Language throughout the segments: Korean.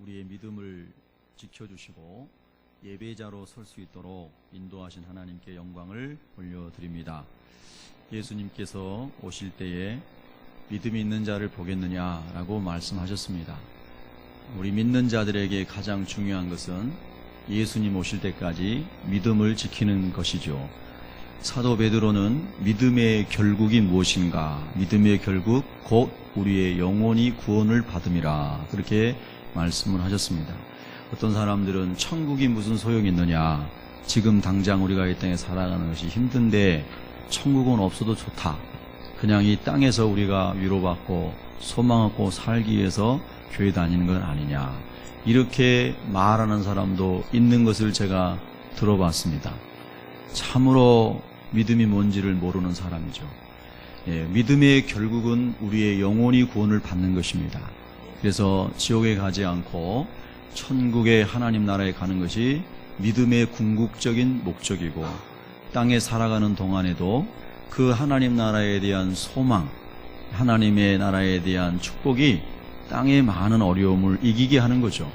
우리의 믿음을 지켜주시고 예배자로 설 수 있도록 인도하신 하나님께 영광을 올려드립니다. 예수님께서 오실 때에 믿음이 있는 자를 보겠느냐라고 말씀하셨습니다. 우리 믿는 자들에게 가장 중요한 것은 예수님 오실 때까지 믿음을 지키는 것이죠. 사도 베드로는 믿음의 결국이 무엇인가? 믿음의 결국 곧 우리의 영혼이 구원을 받음이라 그렇게 말씀을 하셨습니다. 어떤 사람들은 천국이 무슨 소용이 있느냐, 지금 당장 우리가 이 땅에 살아가는 것이 힘든데 천국은 없어도 좋다, 그냥 이 땅에서 우리가 위로받고 소망하고 살기 위해서 교회 다니는 건 아니냐, 이렇게 말하는 사람도 있는 것을 제가 들어봤습니다. 참으로 믿음이 뭔지를 모르는 사람이죠. 믿음의 결국은 우리의 영혼이 구원을 받는 것입니다. 그래서 지옥에 가지 않고 천국의 하나님 나라에 가는 것이 믿음의 궁극적인 목적이고, 땅에 살아가는 동안에도 그 하나님 나라에 대한 소망, 하나님의 나라에 대한 축복이 땅의 많은 어려움을 이기게 하는 거죠.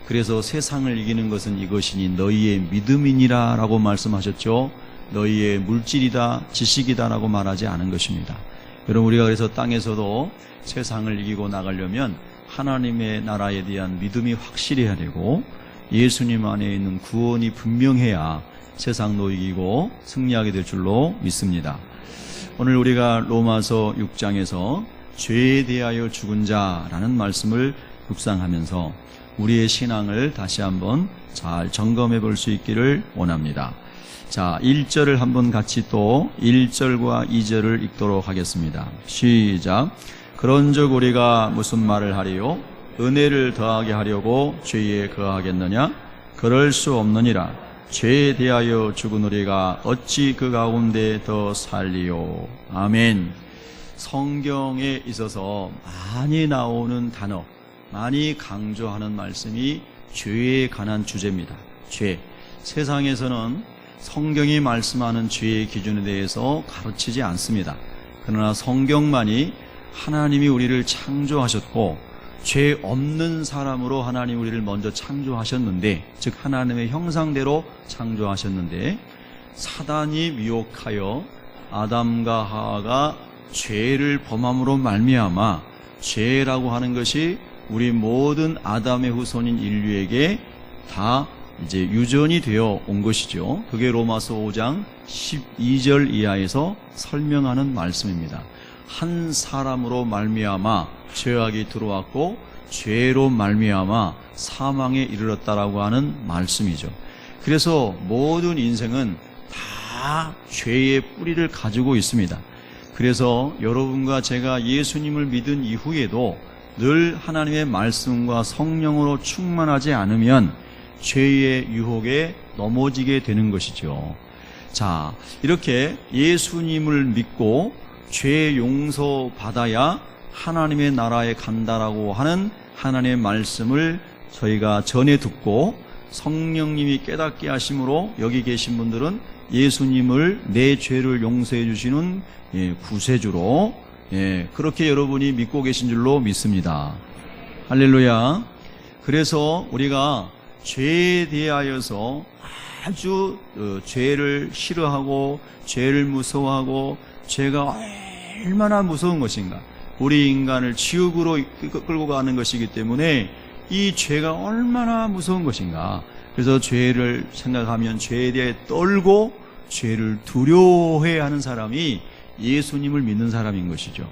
그래서 세상을 이기는 것은 이것이니 너희의 믿음이니라 라고 말씀하셨죠. 너희의 물질이다, 지식이다 라고 말하지 않은 것입니다. 여러분, 우리가 그래서 땅에서도 세상을 이기고 나가려면 하나님의 나라에 대한 믿음이 확실해야 되고, 예수님 안에 있는 구원이 분명해야 세상도 이기고 승리하게 될 줄로 믿습니다. 오늘 우리가 로마서 6장에서 죄에 대하여 죽은 자라는 말씀을 묵상하면서 우리의 신앙을 다시 한번 잘 점검해 볼 수 있기를 원합니다. 자, 1절을 한번 같이 또 1절과 2절을 읽도록 하겠습니다. 시작. 그런즉 우리가 무슨 말을 하리요? 은혜를 더하게 하려고 죄에 거하겠느냐? 그럴 수 없느니라. 죄에 대하여 죽은 우리가 어찌 그 가운데 더 살리요? 아멘. 성경에 있어서 많이 나오는 단어, 많이 강조하는 말씀이 죄에 관한 주제입니다. 죄. 세상에서는 성경이 말씀하는 죄의 기준에 대해서 가르치지 않습니다. 그러나 성경만이 하나님이 우리를 창조하셨고 죄 없는 사람으로 하나님 우리를 먼저 창조하셨는데, 즉 하나님의 형상대로 창조하셨는데, 사단이 미혹하여 아담과 하와가 죄를 범함으로 말미암아 죄라고 하는 것이 우리 모든 아담의 후손인 인류에게 다 이제 유전이 되어 온 것이죠. 그게 로마서 5장 12절 이하에서 설명하는 말씀입니다. 한 사람으로 말미암아 죄악이 들어왔고 죄로 말미암아 사망에 이르렀다라고 하는 말씀이죠. 그래서 모든 인생은 다 죄의 뿌리를 가지고 있습니다. 그래서 여러분과 제가 예수님을 믿은 이후에도 늘 하나님의 말씀과 성령으로 충만하지 않으면 죄의 유혹에 넘어지게 되는 것이죠. 자, 이렇게 예수님을 믿고 죄 용서 받아야 하나님의 나라에 간다라고 하는 하나님의 말씀을 저희가 전해 듣고 성령님이 깨닫게 하심으로 여기 계신 분들은 예수님을 내 죄를 용서해 주시는 구세주로 그렇게 여러분이 믿고 계신 줄로 믿습니다. 할렐루야. 그래서 우리가 죄에 대하여서 아주 죄를 싫어하고 죄를 무서워하고 죄가 얼마나 무서운 것인가, 우리 인간을 지옥으로 끌고 가는 것이기 때문에 이 죄가 얼마나 무서운 것인가, 그래서 죄를 생각하면 죄에 대해 떨고 죄를 두려워해야 하는 사람이 예수님을 믿는 사람인 것이죠.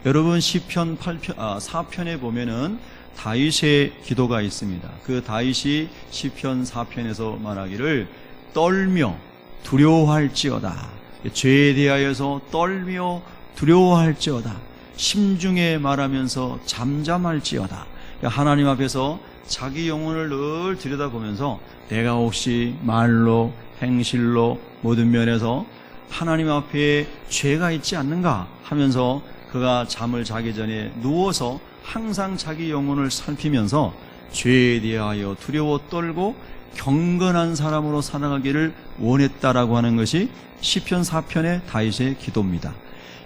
여러분, 시편 4편에 보면은 다윗의 기도가 있습니다. 그 다윗이 시편 4편에서 말하기를 떨며 두려워할지어다, 죄에 대하여서 떨며 두려워할지어다, 심중에 말하면서 잠잠할지어다. 하나님 앞에서 자기 영혼을 늘 들여다보면서 내가 혹시 말로 행실로 모든 면에서 하나님 앞에 죄가 있지 않는가 하면서 그가 잠을 자기 전에 누워서 항상 자기 영혼을 살피면서 죄에 대하여 두려워 떨고 경건한 사람으로 살아가기를 원했다라고 하는 것이 시편 4편의 다윗의 기도입니다.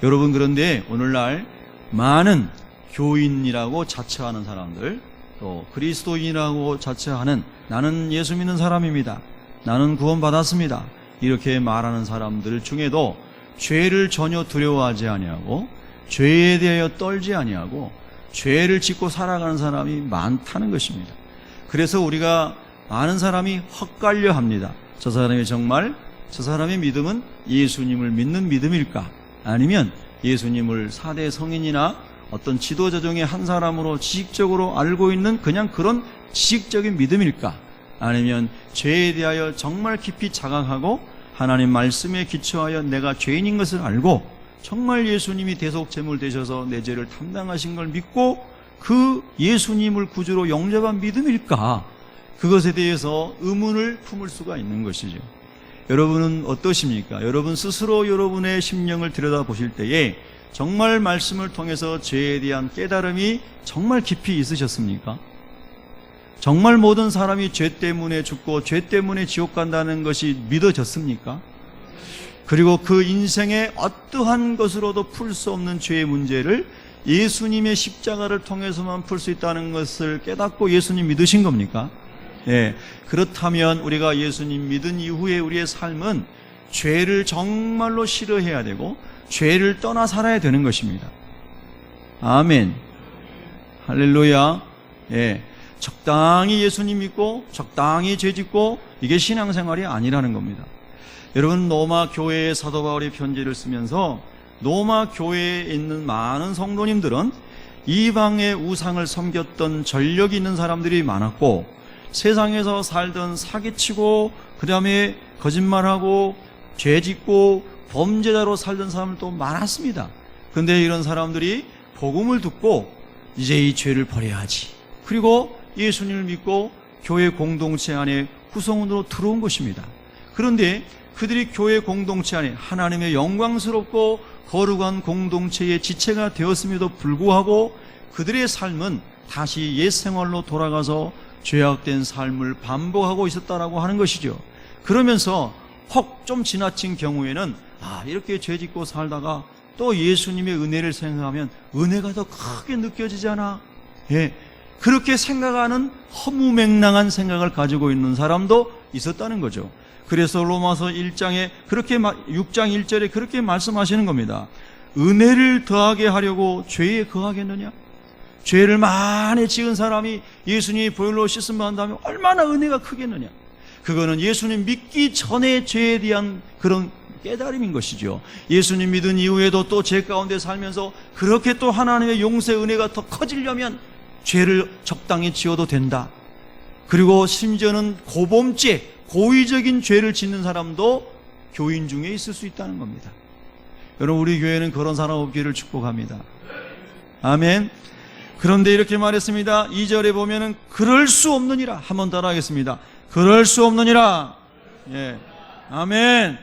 여러분, 그런데 오늘날 많은 교인이라고 자처하는 사람들, 또 그리스도인이라고 자처하는 나는 예수 믿는 사람입니다. 나는 구원받았습니다. 이렇게 말하는 사람들 중에도 죄를 전혀 두려워하지 아니하고 죄에 대하여 떨지 아니하고 죄를 짓고 살아가는 사람이 많다는 것입니다. 그래서 우리가 많은 사람이 헛갈려 합니다. 저 사람의 믿음은 예수님을 믿는 믿음일까? 아니면 예수님을 4대 성인이나 어떤 지도자 중에 한 사람으로 지식적으로 알고 있는 그냥 그런 지식적인 믿음일까? 아니면 죄에 대하여 정말 깊이 자각하고 하나님 말씀에 기초하여 내가 죄인인 것을 알고 정말 예수님이 대속제물 되셔서 내 죄를 담당하신 걸 믿고 그 예수님을 구주로 영접한 믿음일까? 그것에 대해서 의문을 품을 수가 있는 것이죠. 여러분은 어떠십니까? 여러분 스스로 여러분의 심령을 들여다보실 때에 정말 말씀을 통해서 죄에 대한 깨달음이 정말 깊이 있으셨습니까? 정말 모든 사람이 죄 때문에 죽고 죄 때문에 지옥 간다는 것이 믿어졌습니까? 그리고 그 인생의 어떠한 것으로도 풀 수 없는 죄의 문제를 예수님의 십자가를 통해서만 풀 수 있다는 것을 깨닫고 예수님 믿으신 겁니까? 예, 그렇다면 우리가 예수님 믿은 이후에 우리의 삶은 죄를 정말로 싫어해야 되고 죄를 떠나 살아야 되는 것입니다. 아멘. 할렐루야. 예, 적당히 예수님 믿고 적당히 죄 짓고 이게 신앙생활이 아니라는 겁니다. 여러분, 로마 교회의 사도 바울이 편지를 쓰면서 로마 교회에 있는 많은 성도님들은 이방의 우상을 섬겼던 전력이 있는 사람들이 많았고 세상에서 살던 사기치고 그 다음에 거짓말하고 죄짓고 범죄자로 살던 사람들도 많았습니다. 그런데 이런 사람들이 복음을 듣고 이제 이 죄를 버려야지, 그리고 예수님을 믿고 교회 공동체 안에 구성원으로 들어온 것입니다. 그런데 그들이 교회 공동체 안에 하나님의 영광스럽고 거룩한 공동체의 지체가 되었음에도 불구하고 그들의 삶은 다시 옛 생활로 돌아가서 죄악된 삶을 반복하고 있었다라고 하는 것이죠. 그러면서 혹 좀 지나친 경우에는 이렇게 죄짓고 살다가 또 예수님의 은혜를 생각하면 은혜가 더 크게 느껴지잖아. 예, 그렇게 생각하는 허무맹랑한 생각을 가지고 있는 사람도 있었다는 거죠. 그래서 로마서 1장에 그렇게 6장 1절에 그렇게 말씀하시는 겁니다. 은혜를 더하게 하려고 죄에 거하겠느냐? 죄를 많이 지은 사람이 예수님의 보혈로 씻음 받는다면 얼마나 은혜가 크겠느냐? 그거는 예수님 믿기 전에 죄에 대한 그런 깨달음인 것이죠. 예수님 믿은 이후에도 또 죄 가운데 살면서 그렇게 또 하나님의 용서의 은혜가 더 커지려면 죄를 적당히 지어도 된다. 그리고 심지어는 고범죄, 고의적인 죄를 짓는 사람도 교인 중에 있을 수 있다는 겁니다. 여러분, 우리 교회는 그런 사람 없기를 축복합니다. 아멘. 그런데 이렇게 말했습니다. 2절에 보면은 그럴 수 없느니라. 한 번 따라 하겠습니다. 그럴 수 없느니라. 예. 아멘.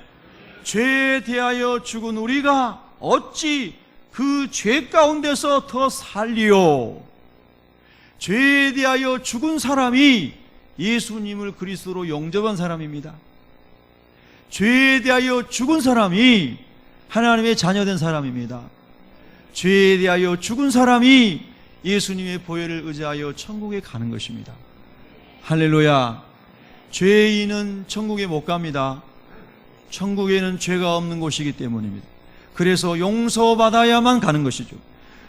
죄에 대하여 죽은 우리가 어찌 그 죄 가운데서 더 살리요? 죄에 대하여 죽은 사람이 예수님을 그리스도로 영접한 사람입니다. 죄에 대하여 죽은 사람이 하나님의 자녀된 사람입니다. 죄에 대하여 죽은 사람이 예수님의 보혈을 의지하여 천국에 가는 것입니다. 할렐루야. 죄인은 천국에 못 갑니다. 천국에는 죄가 없는 곳이기 때문입니다. 그래서 용서받아야만 가는 것이죠.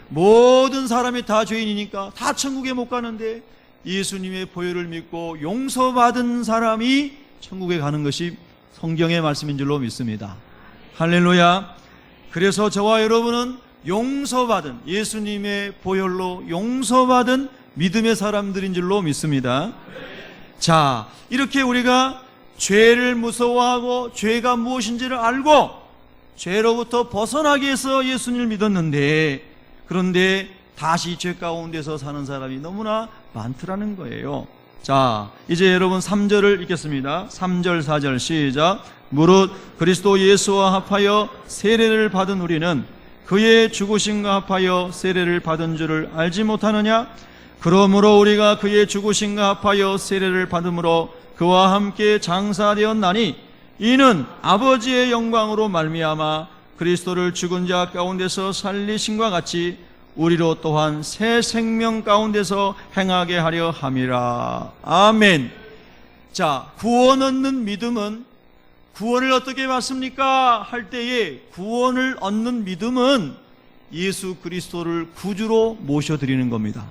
모든 사람이 다 죄인이니까 다 천국에 못 가는데 예수님의 보혈을 믿고 용서받은 사람이 천국에 가는 것이 성경의 말씀인 줄로 믿습니다. 할렐루야. 그래서 저와 여러분은 용서받은, 예수님의 보혈로 용서받은 믿음의 사람들인 줄로 믿습니다. 자, 이렇게 우리가 죄를 무서워하고 죄가 무엇인지를 알고 죄로부터 벗어나기 위해서 예수님을 믿었는데, 그런데 다시 죄 가운데서 사는 사람이 너무나 많더라는 거예요. 자, 이제 여러분 3절을 읽겠습니다. 3절 4절 시작. 무릇 그리스도 예수와 합하여 세례를 받은 우리는 그의 죽으심과 합하여 세례를 받은 줄을 알지 못하느냐? 그러므로 우리가 그의 죽으심과 합하여 세례를 받음으로 그와 함께 장사되었나니 이는 아버지의 영광으로 말미암아 그리스도를 죽은 자 가운데서 살리심과 같이 우리로 또한 새 생명 가운데서 행하게 하려 함이라. 아멘. 자, 구원 얻는 믿음은, 구원을 어떻게 받습니까? 할 때에 구원을 얻는 믿음은 예수 그리스도를 구주로 모셔드리는 겁니다.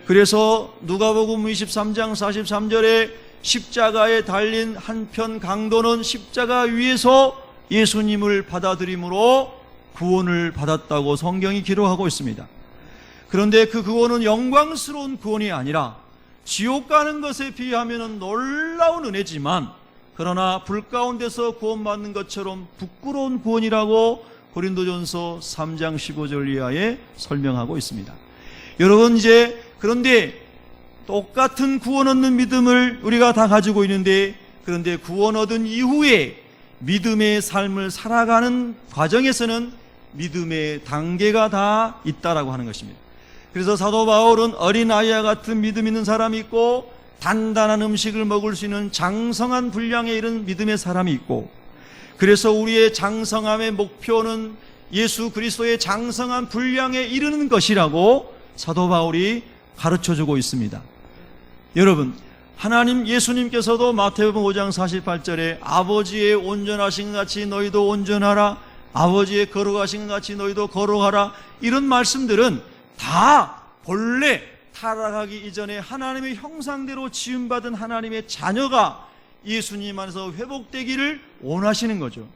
그래서 누가복음 23장 43절에 십자가에 달린 한편 강도는 십자가 위에서 예수님을 받아들임으로 구원을 받았다고 성경이 기록하고 있습니다. 그런데 그 구원은 영광스러운 구원이 아니라 지옥 가는 것에 비하면 놀라운 은혜지만, 그러나 불 가운데서 구원받는 것처럼 부끄러운 구원이라고 고린도전서 3장 15절 이하에 설명하고 있습니다. 여러분, 이제 그런데 똑같은 구원 얻는 믿음을 우리가 다 가지고 있는데, 그런데 구원 얻은 이후에 믿음의 삶을 살아가는 과정에서는 믿음의 단계가 다 있다라고 하는 것입니다. 그래서 사도 바울은 어린아이와 같은 믿음 있는 사람이 있고, 단단한 음식을 먹을 수 있는 장성한 분량에 이른 믿음의 사람이 있고, 그래서 우리의 장성함의 목표는 예수 그리스도의 장성한 분량에 이르는 것이라고 사도 바울이 가르쳐주고 있습니다. 여러분, 하나님 예수님께서도 마태복음 5장 48절에 아버지의 온전하신 것 같이 너희도 온전하라, 아버지의 거룩하신 것 같이 너희도 거룩하라, 이런 말씀들은 다 본래 타락하기 이전에 하나님의 형상대로 지음받은 하나님의 자녀가 예수님 안에서 회복되기를 원하시는 거죠.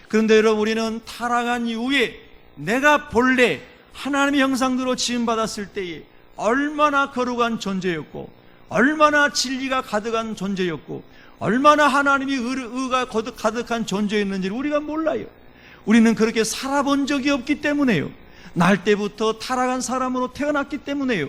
그런데 여러분, 우리는 타락한 이후에 내가 본래 하나님의 형상대로 지음받았을 때에 얼마나 거룩한 존재였고, 얼마나 진리가 가득한 존재였고, 얼마나 하나님의 의가 가득한 존재였는지를 우리가 몰라요. 우리는 그렇게 살아본 적이 없기 때문에요. 날 때부터 타락한 사람으로 태어났기 때문에요.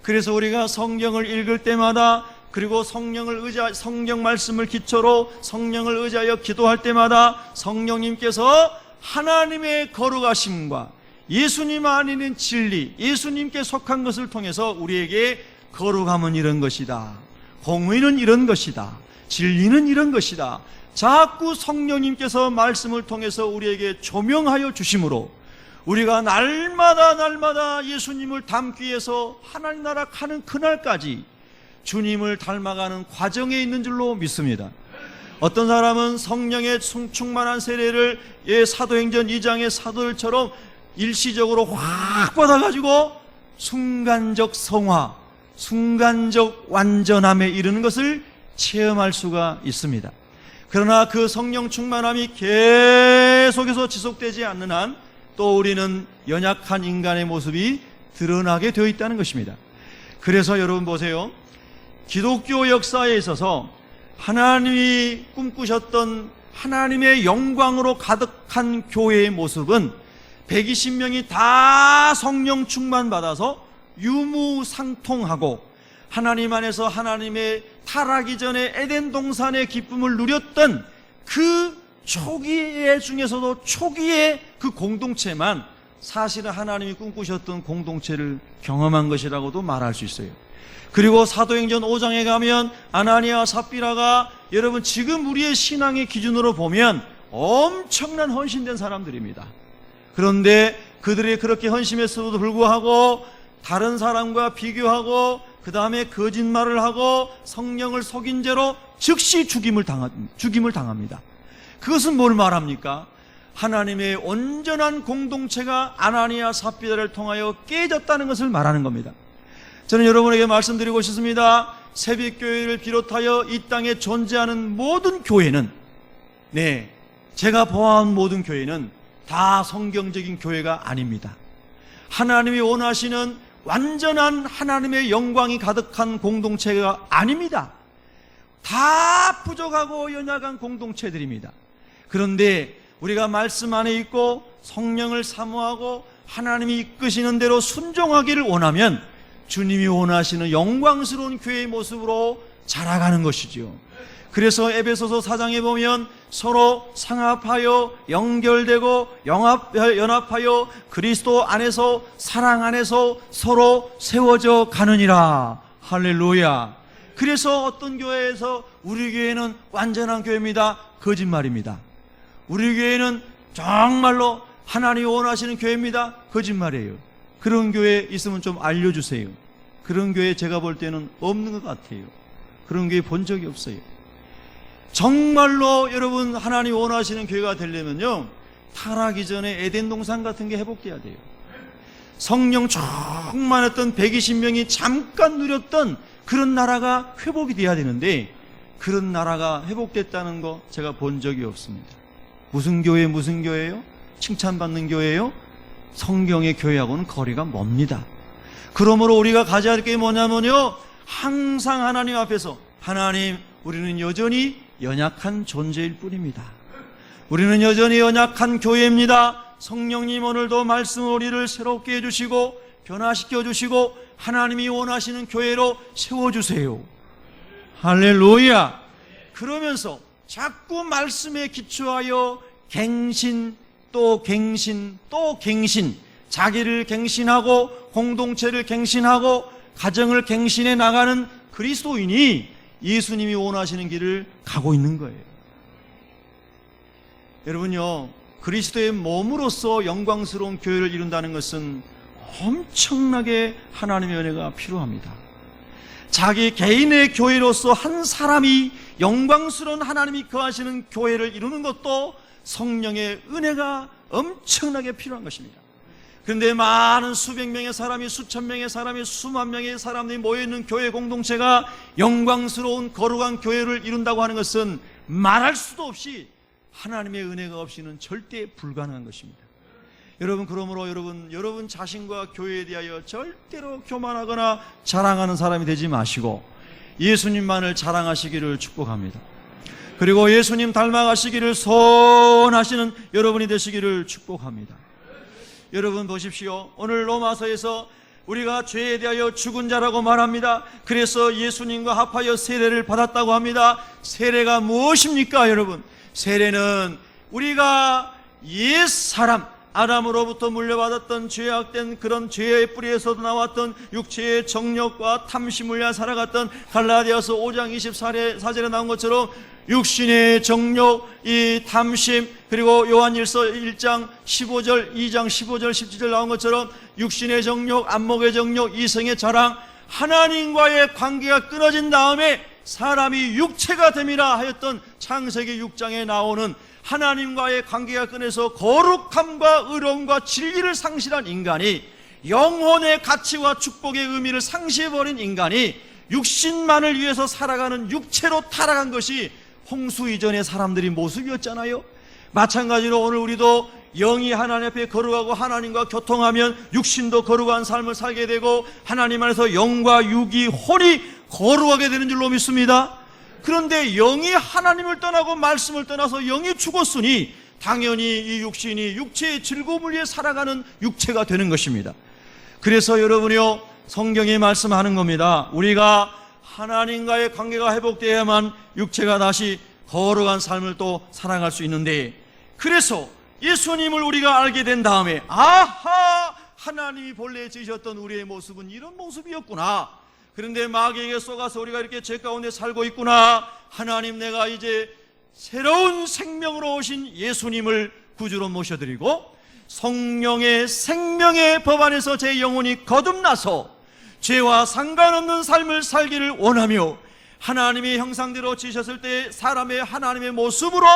그래서 우리가 성경을 읽을 때마다, 그리고 성경 말씀을 기초로 성령을 의지하여 기도할 때마다 성령님께서 하나님의 거룩하심과 예수님 안에는 진리, 예수님께 속한 것을 통해서 우리에게 거룩함은 이런 것이다, 공의는 이런 것이다, 진리는 이런 것이다, 자꾸 성령님께서 말씀을 통해서 우리에게 조명하여 주심으로 우리가 날마다 예수님을 닮기 위해서 하나님 나라 가는 그날까지 주님을 닮아가는 과정에 있는 줄로 믿습니다. 어떤 사람은 성령의 충만한 세례를 사도행전 2장의 사도들처럼 일시적으로 확 받아가지고 순간적 성화, 순간적 완전함에 이르는 것을 체험할 수가 있습니다. 그러나 그 성령 충만함이 계속해서 지속되지 않는 한 또 우리는 연약한 인간의 모습이 드러나게 되어 있다는 것입니다. 그래서 여러분 보세요. 기독교 역사에 있어서 하나님이 꿈꾸셨던 하나님의 영광으로 가득한 교회의 모습은 120명이 다 성령 충만받아서 유무상통하고 하나님 안에서 하나님의 타락이 전에 에덴 동산의 기쁨을 누렸던 그 초기의 중에서도 초기의 그 공동체만 사실은 하나님이 꿈꾸셨던 공동체를 경험한 것이라고도 말할 수 있어요. 그리고 사도행전 5장에 가면 아나니아와 삽비라가 여러분 지금 우리의 신앙의 기준으로 보면 엄청난 헌신된 사람들입니다. 그런데 그들이 그렇게 헌신했음에도 불구하고 다른 사람과 비교하고 그 다음에 거짓말을 하고 성령을 속인 죄로 즉시 죽임을 당합니다. 그것은 뭘 말합니까? 하나님의 온전한 공동체가 아나니아 삽비라를 통하여 깨졌다는 것을 말하는 겁니다. 저는 여러분에게 말씀드리고 싶습니다. 새벽교회를 비롯하여 이 땅에 존재하는 모든 교회는, 제가 보아한 모든 교회는 다 성경적인 교회가 아닙니다. 하나님이 원하시는 완전한 하나님의 영광이 가득한 공동체가 아닙니다. 다 부족하고 연약한 공동체들입니다. 그런데 우리가 말씀 안에 있고 성령을 사모하고 하나님이 이끄시는 대로 순종하기를 원하면 주님이 원하시는 영광스러운 교회의 모습으로 자라가는 것이죠. 그래서 에베소서 4장에 보면 서로 상합하여 연결되고 연합하여 그리스도 안에서 사랑 안에서 서로 세워져 가느니라. 할렐루야. 그래서 어떤 교회에서 우리 교회는 완전한 교회입니다. 거짓말입니다. 우리 교회는 정말로 하나님이 원하시는 교회입니다. 거짓말이에요. 그런 교회 있으면 좀 알려주세요. 그런 교회 제가 볼 때는 없는 것 같아요. 그런 교회 본 적이 없어요. 정말로 여러분 하나님 원하시는 교회가 되려면요, 타락하기 전에 에덴 동산 같은 게 회복돼야 돼요. 성령 충만했던 120명이 잠깐 누렸던 그런 나라가 회복이 돼야 되는데, 그런 나라가 회복됐다는 거 제가 본 적이 없습니다. 무슨 교회예요? 칭찬받는 교회예요? 성경의 교회하고는 거리가 멉니다. 그러므로 우리가 가져야 할 게 뭐냐면요, 항상 하나님 앞에서, 하나님, 우리는 여전히 연약한 존재일 뿐입니다. 우리는 여전히 연약한 교회입니다. 성령님 오늘도 말씀을 우리를 새롭게 해주시고 변화시켜 주시고 하나님이 원하시는 교회로 세워주세요. 할렐루야. 그러면서 자꾸 말씀에 기초하여 갱신 또 갱신 또 갱신, 자기를 갱신하고 공동체를 갱신하고 가정을 갱신해 나가는 그리스도인이 예수님이 원하시는 길을 가고 있는 거예요. 여러분요, 그리스도의 몸으로서 영광스러운 교회를 이룬다는 것은 엄청나게 하나님의 은혜가 필요합니다. 자기 개인의 교회로서 한 사람이 영광스러운 하나님이 거하시는 교회를 이루는 것도 성령의 은혜가 엄청나게 필요한 것입니다. 그런데 많은 수백 명의 사람이, 수천 명의 사람이, 수만 명의 사람들이 모여있는 교회 공동체가 영광스러운 거룩한 교회를 이룬다고 하는 것은 말할 수도 없이 하나님의 은혜가 없이는 절대 불가능한 것입니다. 여러분, 그러므로 여러분 자신과 교회에 대하여 절대로 교만하거나 자랑하는 사람이 되지 마시고 예수님만을 자랑하시기를 축복합니다. 그리고 예수님 닮아가시기를 소원하시는 여러분이 되시기를 축복합니다. 여러분 보십시오. 오늘 로마서에서 우리가 죄에 대하여 죽은 자라고 말합니다. 그래서 예수님과 합하여 세례를 받았다고 합니다. 세례가 무엇입니까, 여러분? 세례는 우리가 옛 사람 아담으로부터 물려받았던 죄악된 그런 죄의 뿌리에서도 나왔던 육체의 정욕과 탐심을 위해 살아갔던 갈라디아서 5장 24절에 나온 것처럼 육신의 정욕, 이 탐심, 그리고 요한일서 1장 15절, 2장 15절, 17절 나온 것처럼 육신의 정욕, 안목의 정욕, 이성의 자랑, 하나님과의 관계가 끊어진 다음에 사람이 육체가 됨이라 하였던 창세기 6장에 나오는 하나님과의 관계가 끊어서 거룩함과 의로움과 진리를 상실한 인간이, 영혼의 가치와 축복의 의미를 상실해버린 인간이 육신만을 위해서 살아가는 육체로 타락한 것이 홍수 이전의 사람들의 모습이었잖아요. 마찬가지로 오늘 우리도 영이 하나님 앞에 거룩하고 하나님과 교통하면 육신도 거룩한 삶을 살게 되고 하나님 안에서 영과 육이 혼이 거룩하게 되는 줄로 믿습니다. 그런데 영이 하나님을 떠나고 말씀을 떠나서 영이 죽었으니 당연히 이 육신이 육체의 즐거움을 위해 살아가는 육체가 되는 것입니다. 그래서 여러분이요, 성경이 말씀하는 겁니다. 우리가 하나님과의 관계가 회복되어야만 육체가 다시 거룩한 삶을 또 살아갈 수 있는데, 그래서 예수님을 우리가 알게 된 다음에 아하, 하나님이 본래 지으셨던 우리의 모습은 이런 모습이었구나. 그런데 마귀에게 속아서 우리가 이렇게 죄 가운데 살고 있구나. 하나님, 내가 이제 새로운 생명으로 오신 예수님을 구주로 모셔드리고 성령의 생명의 법 안에서 제 영혼이 거듭나서 죄와 상관없는 삶을 살기를 원하며 하나님의 형상대로 지으셨을 때 사람의 하나님의 모습으로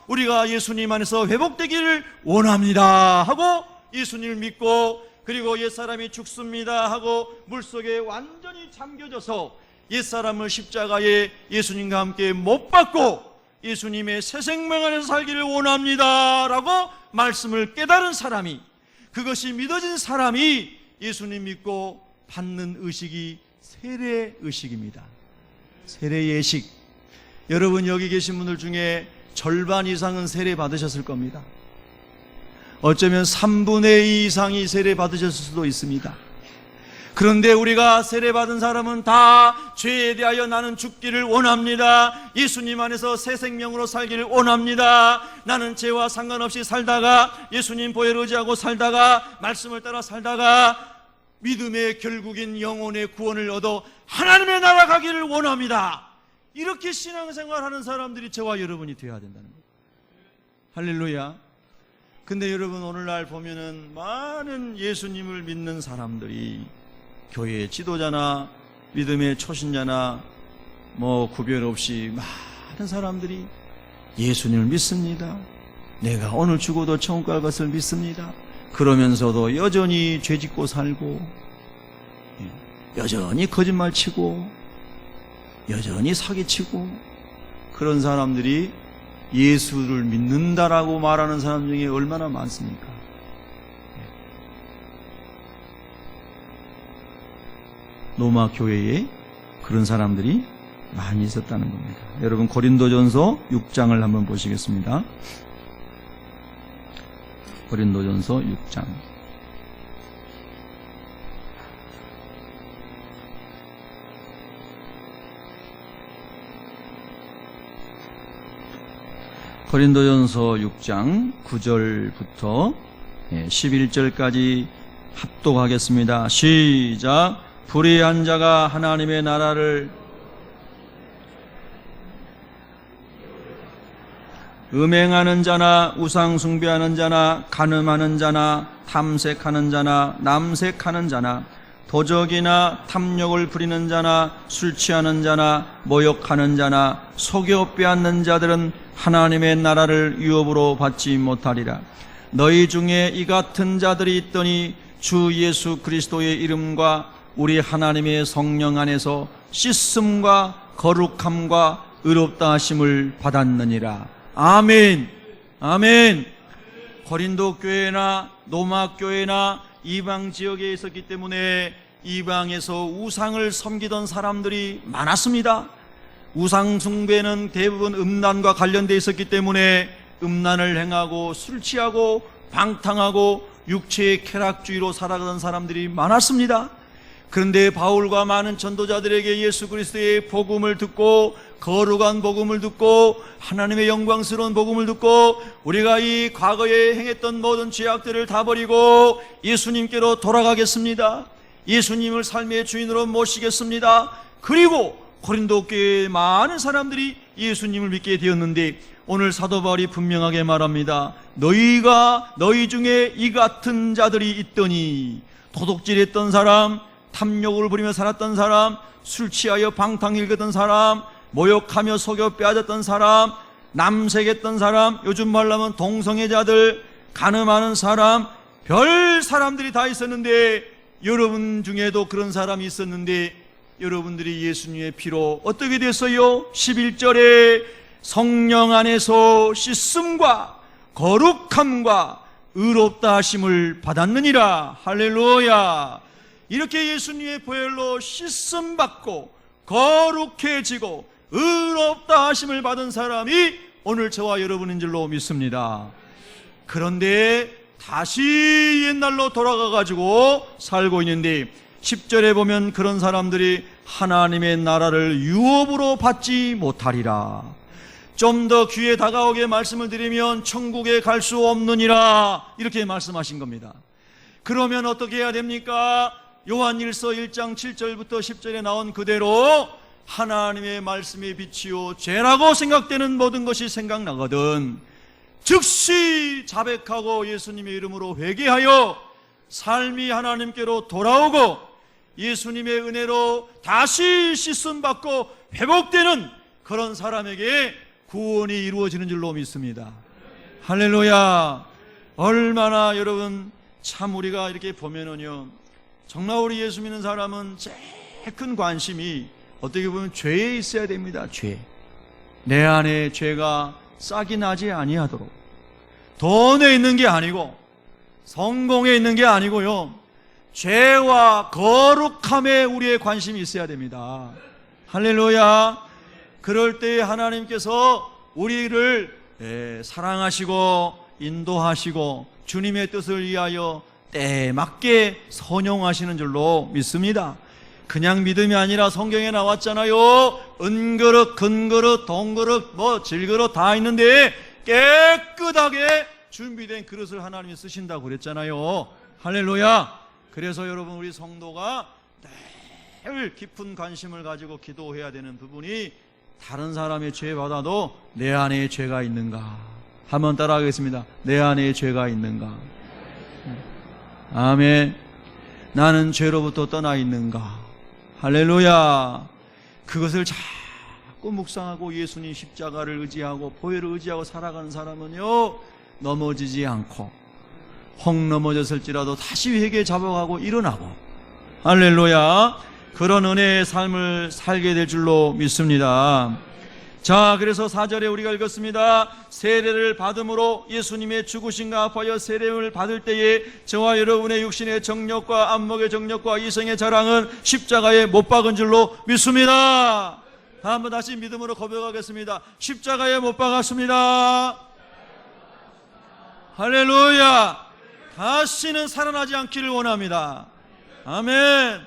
우리가 예수님 안에서 회복되기를 원합니다 하고 예수님을 믿고, 그리고 옛사람이 죽습니다 하고 물속에 완전히 잠겨져서 옛사람을 십자가에 예수님과 함께 못 박고 예수님의 새 생명 안에서 살기를 원합니다 라고 말씀을 깨달은 사람이, 그것이 믿어진 사람이 예수님 믿고 받는 의식이 세례 의식입니다. 세례 예식. 여러분 여기 계신 분들 중에 절반 이상은 세례 받으셨을 겁니다. 어쩌면 3분의 2 이상이 세례 받으셨을 수도 있습니다. 그런데 우리가 세례 받은 사람은 다 죄에 대하여 나는 죽기를 원합니다. 예수님 안에서 새 생명으로 살기를 원합니다. 나는 죄와 상관없이 살다가 예수님 보혈을 의지하고 살다가 말씀을 따라 살다가 믿음의 결국인 영혼의 구원을 얻어 하나님의 나라 가기를 원합니다. 이렇게 신앙생활하는 사람들이 저와 여러분이 되어야 된다는 거예요. 할렐루야. 근데 여러분, 오늘날 보면은 많은 예수님을 믿는 사람들이 교회의 지도자나 믿음의 초신자나 뭐 구별 없이 많은 사람들이 예수님을 믿습니다. 내가 오늘 죽어도 천국 갈 것을 믿습니다. 그러면서도 여전히 죄짓고 살고, 여전히 거짓말치고, 여전히 사기치고, 그런 사람들이 예수를 믿는다라고 말하는 사람 중에 얼마나 많습니까? 로마 교회에 그런 사람들이 많이 있었다는 겁니다. 여러분, 고린도전서 6장을 한번 보시겠습니다. 고린도전서 6장. 고린도전서 6장 9절부터 11절까지 합독하겠습니다. 시작. 불의한 자가 하나님의 나라를, 음행하는 자나 우상 숭배하는 자나 간음하는 자나 탐색하는 자나 남색하는 자나 도적이나 탐욕을 부리는 자나 술 취하는 자나 모욕하는 자나 속여 빼앗는 자들은 하나님의 나라를 유업으로 받지 못하리라. 너희 중에 이 같은 자들이 있더니 주 예수 그리스도의 이름과 우리 하나님의 성령 안에서 씻음과 거룩함과 의롭다 하심을 받았느니라. 아멘. 아멘. 고린도 교회나 로마 교회나 이방 지역에 있었기 때문에 이방에서 우상을 섬기던 사람들이 많았습니다. 우상 숭배는 대부분 음란과 관련되어 있었기 때문에 음란을 행하고 술 취하고 방탕하고 육체의 쾌락주의로 살아가던 사람들이 많았습니다. 그런데 바울과 많은 전도자들에게 예수 그리스도의 복음을 듣고, 거룩한 복음을 듣고, 하나님의 영광스러운 복음을 듣고, 우리가 이 과거에 행했던 모든 죄악들을 다 버리고 예수님께로 돌아가겠습니다. 예수님을 삶의 주인으로 모시겠습니다. 그리고 고린도 교회의 많은 사람들이 예수님을 믿게 되었는데, 오늘 사도 바울이 분명하게 말합니다. 너희 중에 이 같은 자들이 있더니, 도둑질했던 사람, 탐욕을 부리며 살았던 사람, 술 취하여 방탕 일거던 사람, 모욕하며 속여 빼앗았던 사람, 남색했던 사람, 요즘 말로 하면 동성애자들, 간음하는 사람, 별 사람들이 다 있었는데, 여러분 중에도 그런 사람이 있었는데, 여러분들이 예수님의 피로 어떻게 됐어요? 11절에 성령 안에서 씻음과 거룩함과 의롭다 하심을 받았느니라. 할렐루야. 이렇게 예수님의 보혈로 씻음 받고 거룩해지고 의롭다 하심을 받은 사람이 오늘 저와 여러분인 줄로 믿습니다. 그런데 다시 옛날로 돌아가 가지고 살고 있는데, 10절에 보면 그런 사람들이 하나님의 나라를 유업으로 받지 못하리라. 좀 더 귀에 다가오게 말씀을 드리면 천국에 갈 수 없느니라, 이렇게 말씀하신 겁니다. 그러면 어떻게 해야 됩니까? 요한일서 1장 7절부터 10절에 나온 그대로 하나님의 말씀에 비치어 죄라고 생각되는 모든 것이 생각나거든 즉시 자백하고 예수님의 이름으로 회개하여 삶이 하나님께로 돌아오고 예수님의 은혜로 다시 씻음받고 회복되는 그런 사람에게 구원이 이루어지는 줄로 믿습니다. 할렐루야. 얼마나 여러분, 참 우리가 이렇게 보면은요, 정말 우리 예수 믿는 사람은 제일 큰 관심이 어떻게 보면 죄에 있어야 됩니다. 죄. 내 안에 죄가 싹이 나지 아니하도록. 돈에 있는 게 아니고, 성공에 있는 게 아니고요, 죄와 거룩함에 우리의 관심이 있어야 됩니다. 할렐루야. 그럴 때 하나님께서 우리를 사랑하시고 인도하시고 주님의 뜻을 위하여 때에 맞게 선용하시는 줄로 믿습니다. 그냥 믿음이 아니라 성경에 나왔잖아요. 은그릇, 금그릇, 동그릇, 질그릇 다 있는데 깨끗하게 준비된 그릇을 하나님이 쓰신다고 그랬잖아요. 할렐루야. 그래서 여러분, 우리 성도가 늘 깊은 관심을 가지고 기도해야 되는 부분이, 다른 사람의 죄 받아도 내 안에 죄가 있는가, 한번 따라하겠습니다. 내 안에 죄가 있는가? 아멘. 나는 죄로부터 떠나 있는가? 할렐루야. 그것을 자꾸 묵상하고 예수님 십자가를 의지하고 보혈을 의지하고 살아가는 사람은요, 넘어지지 않고 혹 넘어졌을지라도 다시 회개 잡아가고 일어나고, 할렐루야, 그런 은혜의 삶을 살게 될 줄로 믿습니다. 자, 그래서 4절에 우리가 읽었습니다. 세례를 받음으로 예수님의 죽으심과 아파하여 세례를 받을 때에 저와 여러분의 육신의 정욕과 안목의 정욕과 이성의 자랑은 십자가에 못 박은 줄로 믿습니다. 한번 다시 믿음으로 고백하겠습니다. 십자가에 못 박았습니다. 할렐루야. 다시는 살아나지 않기를 원합니다. 아멘.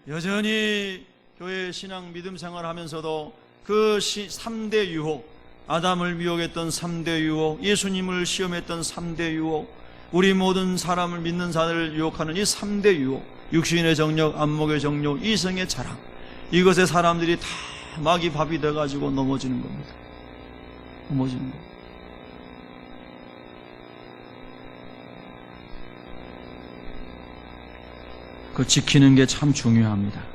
여전히 교회 신앙 믿음 생활하면서도 그 3대 유혹, 아담을 미혹했던 3대 유혹, 예수님을 시험했던 3대 유혹, 우리 모든 사람을 믿는 자들을 유혹하는 이 3대 유혹, 육신의 정욕, 안목의 정욕, 이성의 자랑, 이것에 사람들이 다 막이 밥이 돼가지고 넘어지는 겁니다. 넘어지는 겁니다. 그 지키는 게 참 중요합니다.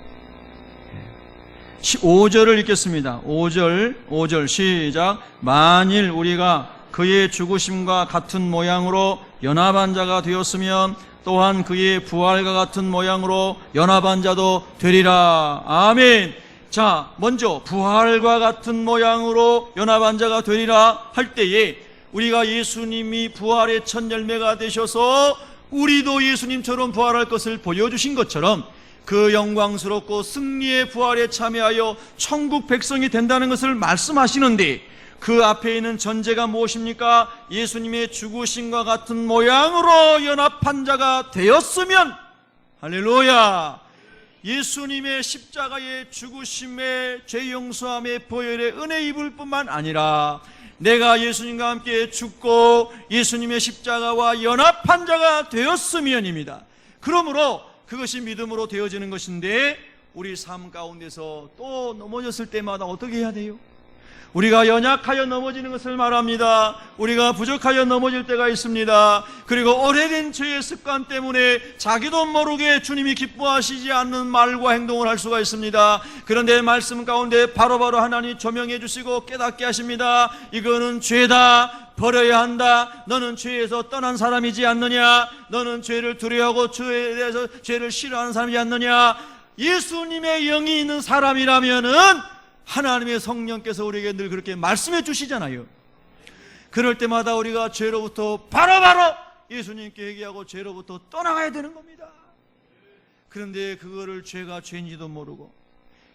5절을 읽겠습니다. 5절 시작. 만일 우리가 그의 죽으심과 같은 모양으로 연합한 자가 되었으면 또한 그의 부활과 같은 모양으로 연합한 자도 되리라. 아멘. 자, 먼저 부활과 같은 모양으로 연합한 자가 되리라 할 때에 우리가 예수님이 부활의 첫 열매가 되셔서 우리도 예수님처럼 부활할 것을 보여주신 것처럼 그 영광스럽고 승리의 부활에 참여하여 천국 백성이 된다는 것을 말씀하시는데, 그 앞에 있는 전제가 무엇입니까? 예수님의 죽으심과 같은 모양으로 연합한 자가 되었으면, 할렐루야, 예수님의 십자가의 죽으심의 죄 용서함의 보혈의 은혜 입을 뿐만 아니라 내가 예수님과 함께 죽고 예수님의 십자가와 연합한 자가 되었으면입니다. 그러므로 그것이 믿음으로 되어지는 것인데, 우리 삶 가운데서 또 넘어졌을 때마다 어떻게 해야 돼요? 우리가 연약하여 넘어지는 것을 말합니다. 우리가 부족하여 넘어질 때가 있습니다. 그리고 오래된 죄의 습관 때문에 자기도 모르게 주님이 기뻐하시지 않는 말과 행동을 할 수가 있습니다. 그런데 말씀 가운데 바로바로 하나님 조명해 주시고 깨닫게 하십니다. 이거는 죄다, 버려야 한다. 너는 죄에서 떠난 사람이지 않느냐? 너는 죄를 두려워하고 죄에 대해서 죄를 싫어하는 사람이지 않느냐? 예수님의 영이 있는 사람이라면은 하나님의 성령께서 우리에게 늘 그렇게 말씀해 주시잖아요. 그럴 때마다 우리가 죄로부터 바로바로 예수님께 회개하고 죄로부터 떠나가야 되는 겁니다. 그런데 그거를 죄가 죄인지도 모르고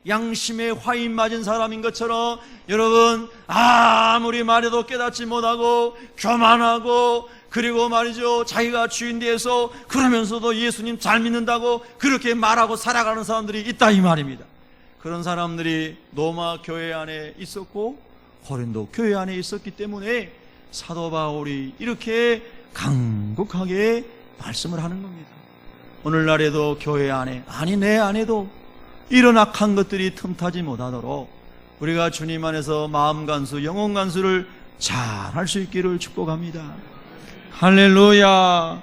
양심에 화인 맞은 사람인 것처럼 여러분 아무리 말해도 깨닫지 못하고 교만하고, 그리고 말이죠, 자기가 주인 돼서 그러면서도 예수님 잘 믿는다고 그렇게 말하고 살아가는 사람들이 있다 이 말입니다. 그런 사람들이 로마 교회 안에 있었고 고린도 교회 안에 있었기 때문에 사도 바울이 이렇게 강국하게 말씀을 하는 겁니다. 오늘날에도 교회 안에, 아니 내 안에도 이런 악한 것들이 틈타지 못하도록 우리가 주님 안에서 마음 간수, 영혼 간수를 잘 할 수 있기를 축복합니다. 할렐루야.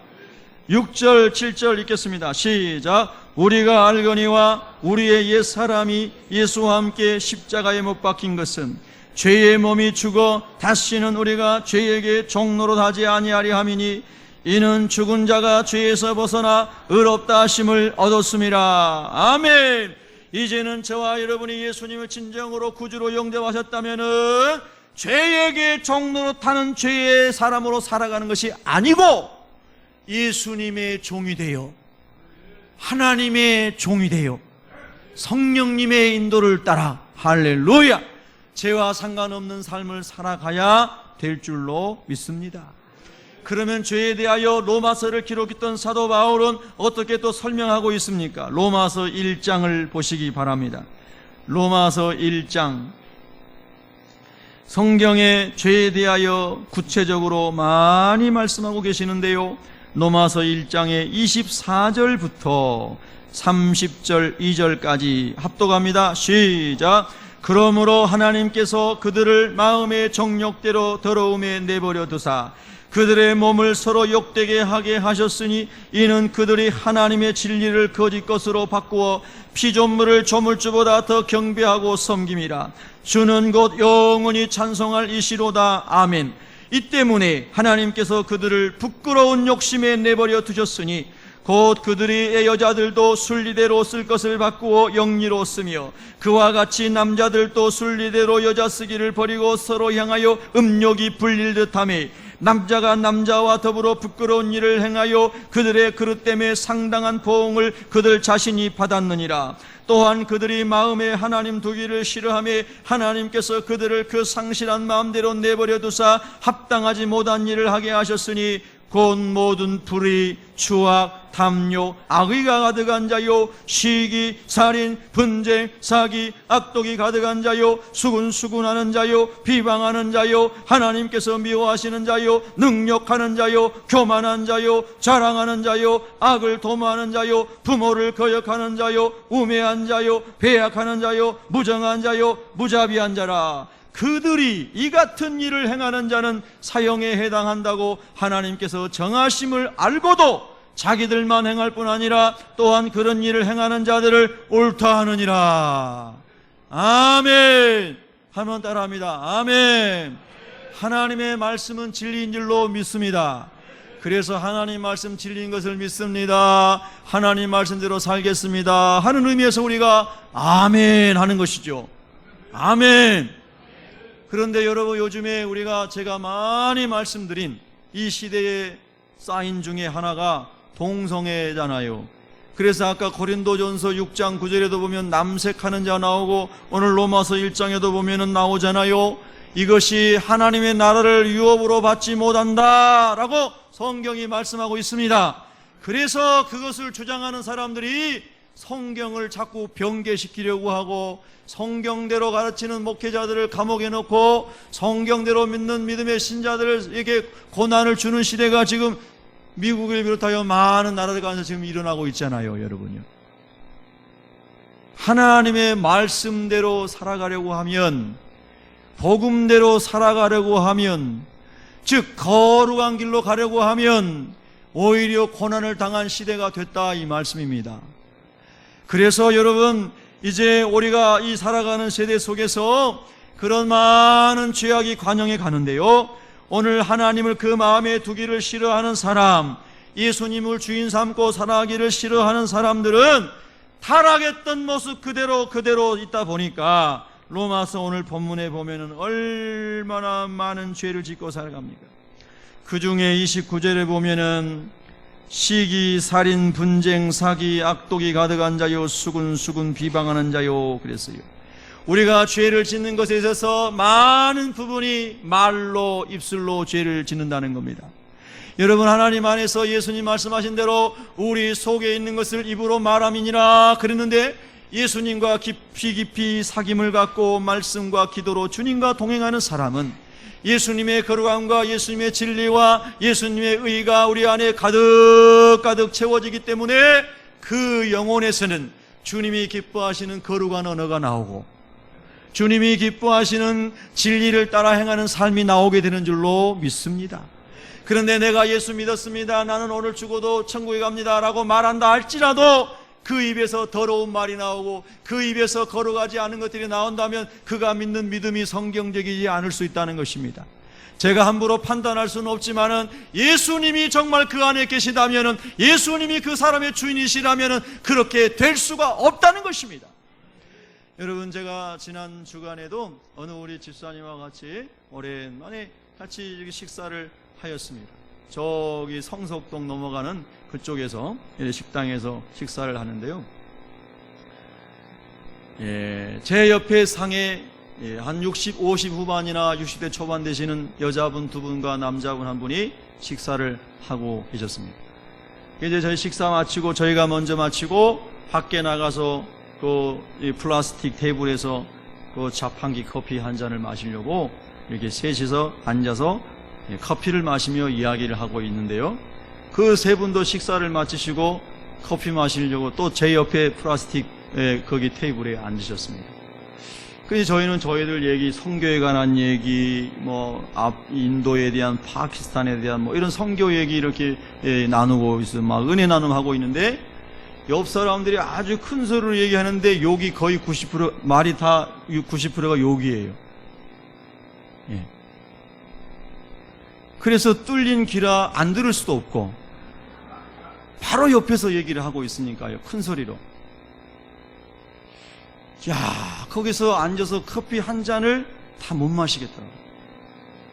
6절 7절 읽겠습니다. 시작. 우리가 알거니와 우리의 옛사람이 예수와 함께 십자가에 못 박힌 것은 죄의 몸이 죽어 다시는 우리가 죄에게 종노릇 하지 아니하리 함이니, 이는 죽은 자가 죄에서 벗어나 의롭다 하심을 얻었음이라. 아멘. 이제는 저와 여러분이 예수님을 진정으로 구주로 영접하셨다면은 죄에게 종노릇하는 죄의 사람으로 살아가는 것이 아니고 예수님의 종이 되어 하나님의 종이 되어 성령님의 인도를 따라, 할렐루야, 죄와 상관없는 삶을 살아가야 될 줄로 믿습니다. 그러면 죄에 대하여 로마서를 기록했던 사도 바울은 어떻게 또 설명하고 있습니까? 로마서 1장을 보시기 바랍니다. 로마서 1장, 성경에 죄에 대하여 구체적으로 많이 말씀하고 계시는데요, 로마서 1장의 24절부터 30절 2절까지 합독합니다. 시작. 그러므로 하나님께서 그들을 마음의 정욕대로 더러움에 내버려 두사 그들의 몸을 서로 욕되게 하게 하셨으니 이는 그들이 하나님의 진리를 거짓 것으로 바꾸어 피조물을 조물주보다 더 경배하고 섬김이라. 주는 곧 영원히 찬송할 이시로다. 아멘. 이 때문에 하나님께서 그들을 부끄러운 욕심에 내버려 두셨으니 곧 그들의 여자들도 순리대로 쓸 것을 바꾸어 영리로 쓰며 그와 같이 남자들도 순리대로 여자 쓰기를 버리고 서로 향하여 음욕이 불릴 듯하며 남자가 남자와 더불어 부끄러운 일을 행하여 그들의 그릇 때문에 상당한 보응을 그들 자신이 받았느니라. 또한 그들이 마음에 하나님 두기를 싫어하며 하나님께서 그들을 그 상실한 마음대로 내버려 두사 합당하지 못한 일을 하게 하셨으니 곧 모든 불의, 추악, 탐욕, 악의가 가득한 자요 시기, 살인, 분쟁, 사기, 악독이 가득한 자요 수군수군하는 자요 비방하는 자요 하나님께서 미워하시는 자요 능욕하는 자요 교만한 자요 자랑하는 자요 악을 도모하는 자요 부모를 거역하는 자요 우매한 자요 배약하는 자요 무정한 자요 무자비한 자라. 그들이 이 같은 일을 행하는 자는 사형에 해당한다고 하나님께서 정하심을 알고도 자기들만 행할 뿐 아니라 또한 그런 일을 행하는 자들을 옳다 하느니라. 아멘. 하면 따라합니다. 아멘. 하나님의 말씀은 진리인 줄로 믿습니다. 그래서 하나님 말씀 진리인 것을 믿습니다. 하나님 말씀대로 살겠습니다 하는 의미에서 우리가 아멘 하는 것이죠. 아멘. 그런데 여러분, 요즘에 제가 많이 말씀드린 이 시대의 사인 중에 하나가 동성애잖아요. 그래서 아까 고린도전서 6장 9절에도 보면 남색하는 자 나오고 오늘 로마서 1장에도 보면은 나오잖아요. 이것이 하나님의 나라를 유업으로 받지 못한다 라고 성경이 말씀하고 있습니다. 그래서 그것을 주장하는 사람들이 성경을 자꾸 변개시키려고 하고 성경대로 가르치는 목회자들을 감옥에 넣고 성경대로 믿는 믿음의 신자들에게 고난을 주는 시대가 지금 미국을 비롯하여 많은 나라들 가운데 지금 일어나고 있잖아요. 여러분요, 하나님의 말씀대로 살아가려고 하면, 복음대로 살아가려고 하면, 즉 거룩한 길로 가려고 하면 오히려 고난을 당한 시대가 됐다, 이 말씀입니다. 그래서 여러분, 이제 우리가 이 살아가는 세대 속에서 그런 많은 죄악이 관영해 가는데요, 오늘 하나님을 그 마음에 두기를 싫어하는 사람, 예수님을 주인 삼고 살아가기를 싫어하는 사람들은 타락했던 모습 그대로 있다 보니까 로마서 오늘 본문에 보면은 얼마나 많은 죄를 짓고 살아갑니까? 그 중에 29절에 보면은 시기, 살인, 분쟁, 사기, 악독이 가득한 자요 수군 비방하는 자요 그랬어요. 우리가 죄를 짓는 것에 있어서 많은 부분이 말로, 입술로 죄를 짓는다는 겁니다. 여러분, 하나님 안에서 예수님 말씀하신 대로 우리 속에 있는 것을 입으로 말함이니라 그랬는데, 예수님과 깊이 사귐을 갖고 말씀과 기도로 주님과 동행하는 사람은 예수님의 거룩함과 예수님의 진리와 예수님의 의가 우리 안에 가득 채워지기 때문에 그 영혼에서는 주님이 기뻐하시는 거룩한 언어가 나오고 주님이 기뻐하시는 진리를 따라 행하는 삶이 나오게 되는 줄로 믿습니다. 그런데 내가 예수 믿었습니다, 나는 오늘 죽어도 천국에 갑니다 라고 말한다 할지라도 그 입에서 더러운 말이 나오고 그 입에서 거룩하지 않은 것들이 나온다면 그가 믿는 믿음이 성경적이지 않을 수 있다는 것입니다. 제가 함부로 판단할 수는 없지만은 예수님이 정말 그 안에 계시다면은, 예수님이 그 사람의 주인이시라면은 그렇게 될 수가 없다는 것입니다. 여러분, 제가 지난 주간에도 어느 우리 집사님과 같이 오랜만에 같이 식사를 하였습니다. 저기 성석동 넘어가는 그쪽에서 식당에서 식사를 하는데요, 제 옆에 상에 한 50 후반이나 60대 초반 되시는 여자분 두 분과 남자분 한 분이 식사를 하고 계셨습니다. 이제 저희 식사 마치고, 저희가 먼저 마치고 밖에 나가서 그 플라스틱 테이블에서 그 자판기 커피 한 잔을 마시려고 이렇게 셋이서 앉아서 커피를 마시며 이야기를 하고 있는데요, 그 세 분도 식사를 마치시고 커피 마시려고 또 제 옆에 플라스틱 거기 테이블에 앉으셨습니다. 그래서 저희는 저희들 얘기, 선교에 관한 얘기, 인도에 대한, 파키스탄에 대한 이런 선교 얘기 이렇게 나누고 있어요. 막 은혜 나눔하고 있는데, 옆 사람들이 아주 큰 소리로 얘기하는데 욕이 거의 90%, 말이 다 90%가 욕이에요. 예. 그래서 뚫린 귀라 안 들을 수도 없고, 바로 옆에서 얘기를 하고 있으니까요. 큰 소리로. 야, 거기서 앉아서 커피 한 잔을 다 못 마시겠더라고요.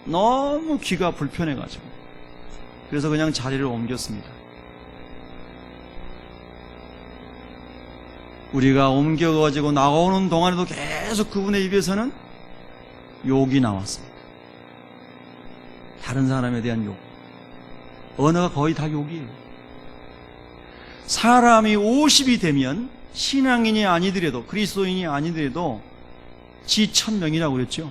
너무 귀가 불편해가지고. 그래서 그냥 자리를 옮겼습니다. 우리가 옮겨가지고 나오는 동안에도 계속 그분의 입에서는 욕이 나왔습니다. 다른 사람에 대한 욕. 언어가 거의 다 욕이에요. 사람이 50이 되면 신앙인이 아니더라도, 그리스도인이 아니더라도 지천명이라고 그랬죠.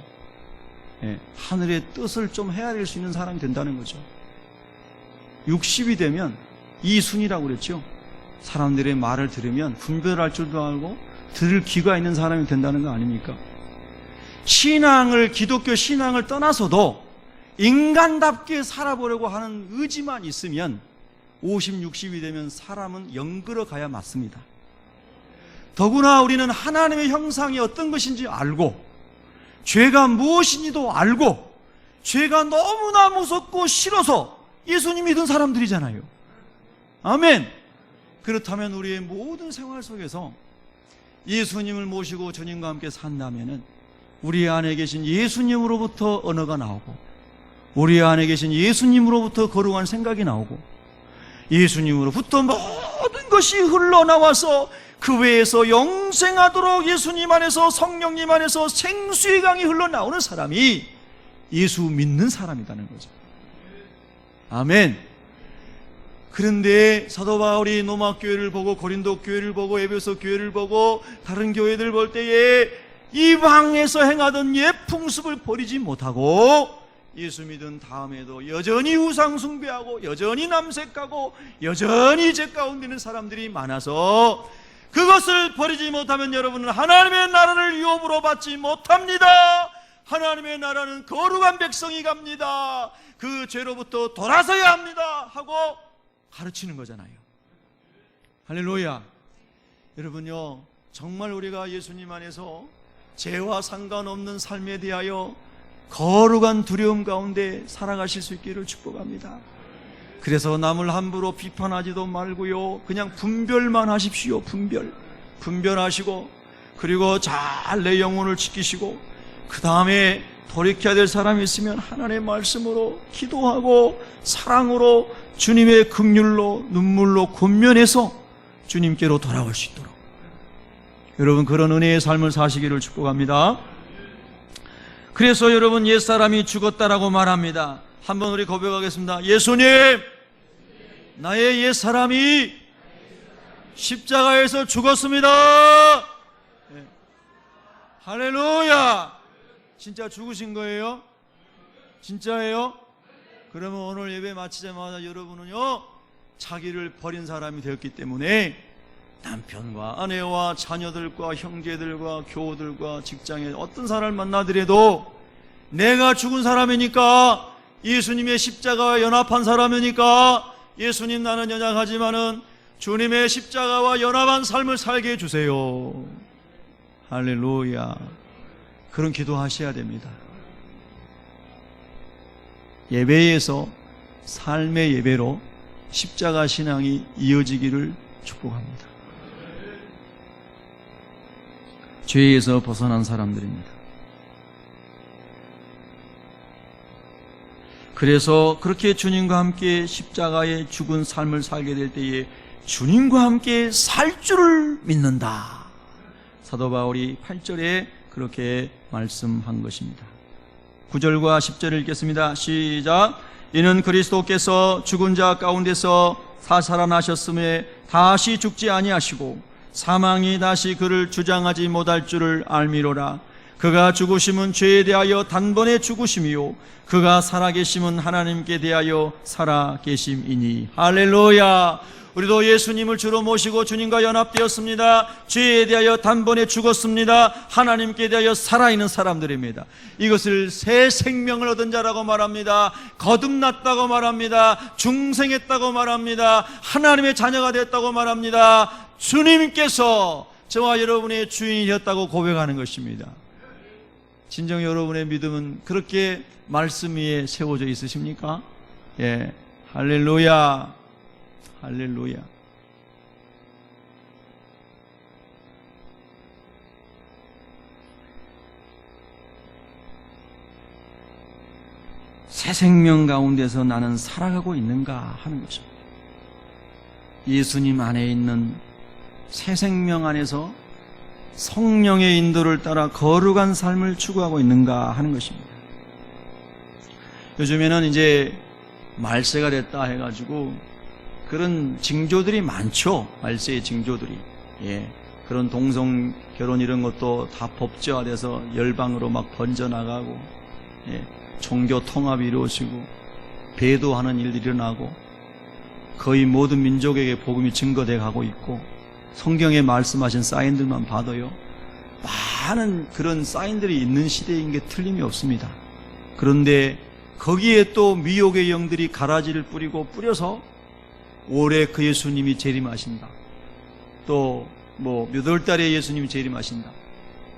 예, 하늘의 뜻을 좀 헤아릴 수 있는 사람이 된다는 거죠. 60이 되면 이순이라고 그랬죠. 사람들의 말을 들으면 분별할 줄도 알고 들을 귀가 있는 사람이 된다는 거 아닙니까? 기독교 신앙을 떠나서도 인간답게 살아보려고 하는 의지만 있으면 50, 60이 되면 사람은 영끌어 가야 맞습니다. 더구나 우리는 하나님의 형상이 어떤 것인지 알고, 죄가 무엇인지도 알고, 죄가 너무나 무섭고 싫어서 예수님 믿은 사람들이잖아요. 아멘. 그렇다면 우리의 모든 생활 속에서 예수님을 모시고 주님과 함께 산다면은 우리 안에 계신 예수님으로부터 언어가 나오고, 우리 안에 계신 예수님으로부터 거룩한 생각이 나오고, 예수님으로부터 모든 것이 흘러나와서 그 외에서 영생하도록 예수님 안에서, 성령님 안에서 생수의 강이 흘러나오는 사람이 예수 믿는 사람이라는 거죠. 아멘. 그런데 사도 바울이 로마 교회를 보고, 고린도 교회를 보고, 에베소 교회를 보고, 다른 교회들 볼 때에 이방에서 행하던 옛 풍습을 버리지 못하고 예수 믿은 다음에도 여전히 우상 숭배하고, 여전히 남색하고, 여전히 죄 가운데 있는 사람들이 많아서 그것을 버리지 못하면 여러분은 하나님의 나라를 유업으로 받지 못합니다. 하나님의 나라는 거룩한 백성이 갑니다. 그 죄로부터 돌아서야 합니다 하고 가르치는 거잖아요. 할렐루야. 여러분요, 정말 우리가 예수님 안에서 죄와 상관없는 삶에 대하여 거룩한 두려움 가운데 살아가실 수 있기를 축복합니다. 그래서 남을 함부로 비판하지도 말고요, 그냥 분별만 하십시오. 분별하시고, 그리고 잘 내 영혼을 지키시고, 그 다음에 돌이켜야 될 사람이 있으면 하나님의 말씀으로, 기도하고, 사랑으로, 주님의 긍휼로, 눈물로 권면해서 주님께로 돌아올 수 있도록, 여러분 그런 은혜의 삶을 사시기를 축복합니다. 그래서 여러분, 옛사람이 죽었다라고 말합니다. 한번 우리 고백하겠습니다. 예수님, 나의 옛사람이 십자가에서 죽었습니다. 네. 할렐루야. 진짜 죽으신 거예요? 진짜예요? 그러면 오늘 예배 마치자마자 여러분은요, 자기를 버린 사람이 되었기 때문에 남편과 아내와 자녀들과 형제들과 교우들과 직장에 어떤 사람을 만나더라도 내가 죽은 사람이니까, 예수님의 십자가와 연합한 사람이니까, 예수님 나는 연약하지만은 주님의 십자가와 연합한 삶을 살게 해주세요. 할렐루야. 그런 기도하셔야 됩니다. 예배에서 삶의 예배로 십자가 신앙이 이어지기를 축복합니다. 죄에서 벗어난 사람들입니다. 그래서 그렇게 주님과 함께 십자가에 죽은 삶을 살게 될 때에 주님과 함께 살 줄을 믿는다. 사도 바울이 8절에 그렇게 말씀한 것입니다. 9절과 10절을 읽겠습니다. 시작. 이는 그리스도께서 죽은 자 가운데서 살아나셨음에 다시 죽지 아니하시고 사망이 다시 그를 주장하지 못할 줄을 알미로라. 그가 죽으심은 죄에 대하여 단번에 죽으심이요 그가 살아계심은 하나님께 대하여 살아계심이니. 할렐루야. 우리도 예수님을 주로 모시고 주님과 연합되었습니다. 죄에 대하여 단번에 죽었습니다. 하나님께 대하여 살아있는 사람들입니다. 이것을 새 생명을 얻은 자라고 말합니다. 거듭났다고 말합니다. 중생했다고 말합니다. 하나님의 자녀가 됐다고 말합니다. 주님께서 저와 여러분의 주인이 되었다고 고백하는 것입니다. 진정 여러분의 믿음은 그렇게 말씀 위에 세워져 있으십니까? 예, 할렐루야, 할렐루야. 새 생명 가운데서 나는 살아가고 있는가 하는 것입니다. 예수님 안에 있는 새 생명 안에서 성령의 인도를 따라 거룩한 삶을 추구하고 있는가 하는 것입니다. 요즘에는 이제 말세가 됐다 해가지고 그런 징조들이 많죠. 말세의 징조들이. 예, 그런 동성 결혼 이런 것도 다 법제화돼서 열방으로 막 번져나가고, 예, 종교 통합이 이루어지고 배도하는 일들이 일어나고 거의 모든 민족에게 복음이 증거돼 가고 있고, 성경에 말씀하신 사인들만 봐도요, 많은 그런 사인들이 있는 시대인 게 틀림이 없습니다. 그런데 거기에 또 미혹의 영들이 가라지를 뿌려서 올해 그 예수님이 재림하신다, 또 뭐 몇 월 달에 예수님이 재림하신다,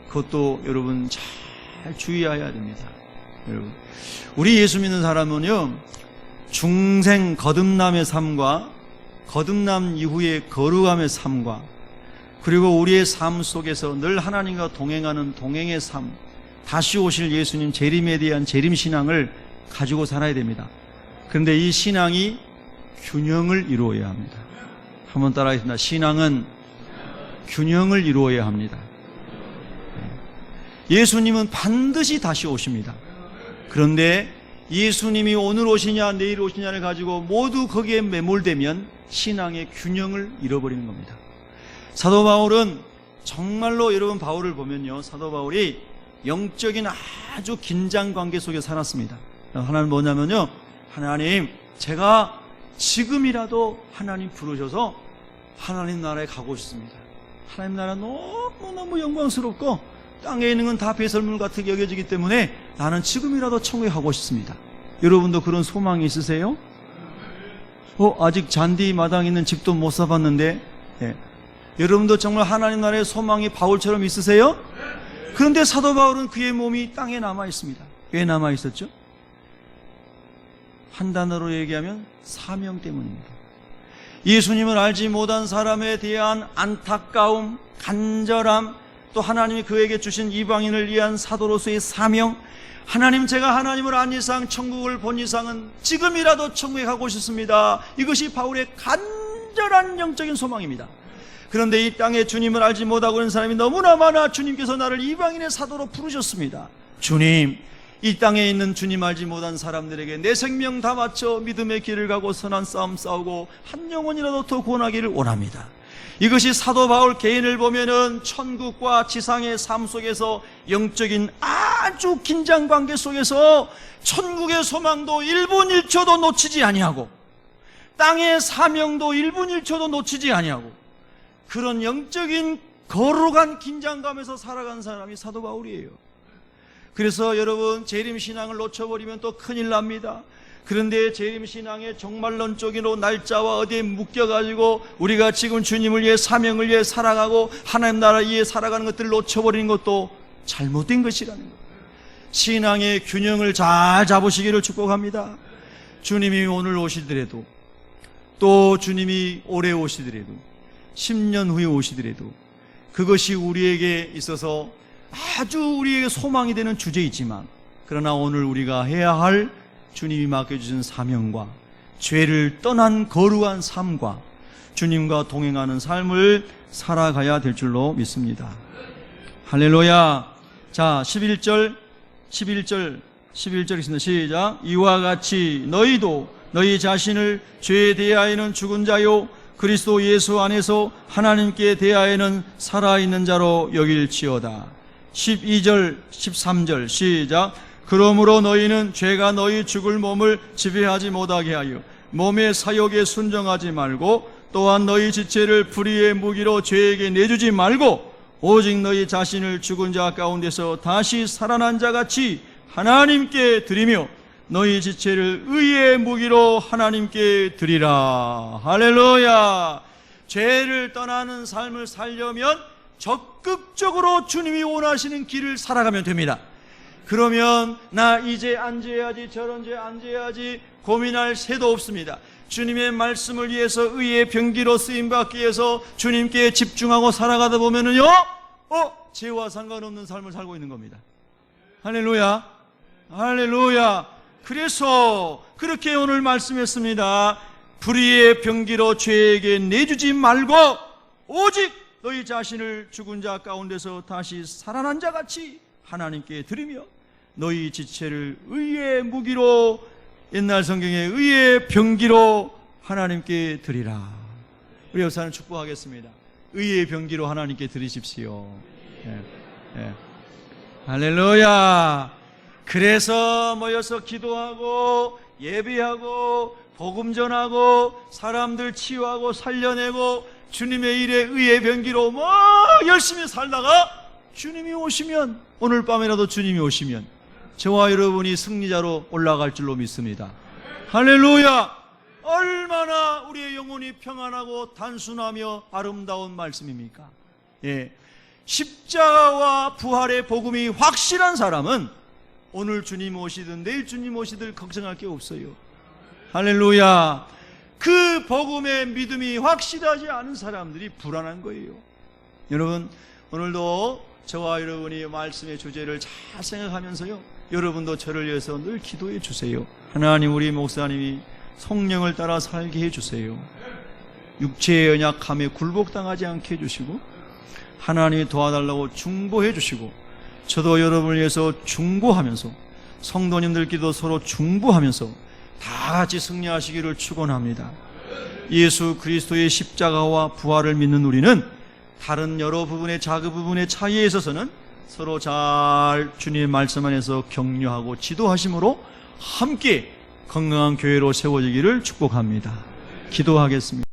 그것도 여러분 잘 주의해야 됩니다. 여러분, 우리 예수 믿는 사람은요, 중생 거듭남의 삶과 거듭남 이후의 거룩함의 삶과, 그리고 우리의 삶 속에서 늘 하나님과 동행하는 동행의 삶, 다시 오실 예수님 재림에 대한 재림신앙을 가지고 살아야 됩니다. 그런데 이 신앙이 균형을 이루어야 합니다. 한번 따라하겠습니다. 신앙은 균형을 이루어야 합니다. 예수님은 반드시 다시 오십니다. 그런데 예수님이 오늘 오시냐 내일 오시냐를 가지고 모두 거기에 매몰되면 신앙의 균형을 잃어버리는 겁니다. 사도 바울은 정말로, 여러분 바울을 보면요, 사도 바울이 영적인 아주 긴장 관계 속에 살았습니다. 하나는 뭐냐면요, 하나님, 제가 지금이라도 하나님 부르셔서 하나님 나라에 가고 싶습니다. 하나님 나라 너무너무 영광스럽고 땅에 있는 건 다 배설물 같게 여겨지기 때문에 나는 지금이라도 천국에 가고 싶습니다. 여러분도 그런 소망이 있으세요? 아직 잔디 마당 있는 집도 못 사봤는데, 예, 여러분도 정말 하나님 나라의 소망이 바울처럼 있으세요? 그런데 사도 바울은 그의 몸이 땅에 남아 있습니다. 왜 남아 있었죠? 한 단어로 얘기하면 사명 때문입니다. 예수님을 알지 못한 사람에 대한 안타까움, 간절함, 또 하나님이 그에게 주신 이방인을 위한 사도로서의 사명, 하나님, 제가 하나님을 안 이상, 천국을 본 이상은 지금이라도 천국에 가고 싶습니다. 이것이 바울의 간절한 영적인 소망입니다. 그런데 이 땅에 주님을 알지 못하고 있는 사람이 너무나 많아 주님께서 나를 이방인의 사도로 부르셨습니다. 주님, 이 땅에 있는 주님 알지 못한 사람들에게 내 생명 다 바쳐 믿음의 길을 가고 선한 싸움 싸우고 한 영혼이라도 더 구원하기를 원합니다. 이것이 사도 바울 개인을 보면은 천국과 지상의 삶 속에서 영적인 아주 긴장 관계 속에서 천국의 소망도 1분 1초도 놓치지 아니하고 땅의 사명도 1분 1초도 놓치지 아니하고 그런 영적인 거룩한 긴장감에서 살아간 사람이 사도 바울이에요. 그래서 여러분, 재림신앙을 놓쳐버리면 또 큰일 납니다. 그런데 재림신앙의 종말론적으로 날짜와 어디에 묶여가지고 우리가 지금 주님을 위해, 사명을 위해 살아가고 하나님 나라 위해 살아가는 것들을 놓쳐버리는 것도 잘못된 것이라는 것. 신앙의 균형을 잘 잡으시기를 축복합니다. 주님이 오늘 오시더라도, 또 주님이 올해 오시더라도, 10년 후에 오시더라도 그것이 우리에게 있어서 아주 우리에게 소망이 되는 주제이지만, 그러나 오늘 우리가 해야 할 주님이 맡겨주신 사명과 죄를 떠난 거룩한 삶과 주님과 동행하는 삶을 살아가야 될 줄로 믿습니다. 할렐루야. 자, 11절 있습니다. 시작. 이와 같이 너희도 너희 자신을 죄에 대하여는 죽은 자요 그리스도 예수 안에서 하나님께 대하여는 살아있는 자로 여길지어다. 12절 13절 시작. 그러므로 너희는 죄가 너희 죽을 몸을 지배하지 못하게 하여 몸의 사욕에 순종하지 말고 또한 너희 지체를 불의의 무기로 죄에게 내주지 말고 오직 너희 자신을 죽은 자 가운데서 다시 살아난 자 같이 하나님께 드리며 너희 지체를 의의 무기로 하나님께 드리라. 할렐루야. 죄를 떠나는 삶을 살려면 적극적으로 주님이 원하시는 길을 살아가면 됩니다. 그러면 나 이제 안 죄야지 저런 죄 안 죄야지 고민할 새도 없습니다. 주님의 말씀을 위해서 의의 병기로 쓰임받기 위해서 주님께 집중하고 살아가다 보면은요, 죄와 상관없는 삶을 살고 있는 겁니다. 할렐루야. 할렐루야. 그래서 그렇게 오늘 말씀했습니다. 불의의 병기로 죄에게 내주지 말고 오직 너희 자신을 죽은 자 가운데서 다시 살아난 자 같이 하나님께 드리며 너희 지체를 의의 무기로, 옛날 성경에 의의 병기로 하나님께 드리라. 우리 역사는 축복하겠습니다. 의의 병기로 하나님께 드리십시오. 할렐루야. 그래서 모여서 기도하고 예배하고 복음 전하고 사람들 치유하고 살려내고 주님의 일에 의의 병기로 열심히 살다가 주님이 오시면, 오늘 밤이라도 주님이 오시면 저와 여러분이 승리자로 올라갈 줄로 믿습니다. 할렐루야. 얼마나 우리의 영혼이 평안하고 단순하며 아름다운 말씀입니까? 십자가와 부활의 복음이 확실한 사람은 오늘 주님 오시든 내일 주님 오시든 걱정할 게 없어요. 할렐루야. 그 복음의 믿음이 확실하지 않은 사람들이 불안한 거예요. 여러분, 오늘도 저와 여러분이 말씀의 주제를 잘 생각하면서요, 여러분도 저를 위해서 늘 기도해 주세요. 하나님, 우리 목사님이 성령을 따라 살게 해주세요. 육체의 연약함에 굴복당하지 않게 해주시고 하나님이 도와달라고 중보해 주시고 저도 여러분을 위해서 중보하면서 성도님들끼리도 서로 중보하면서 다 같이 승리하시기를 축원합니다. 예수 그리스도의 십자가와 부활을 믿는 우리는 다른 여러 부분의 작은 부분의 차이에 있어서는 서로 잘 주님의 말씀 안에서 격려하고 지도하심으로 함께 건강한 교회로 세워지기를 축복합니다. 기도하겠습니다.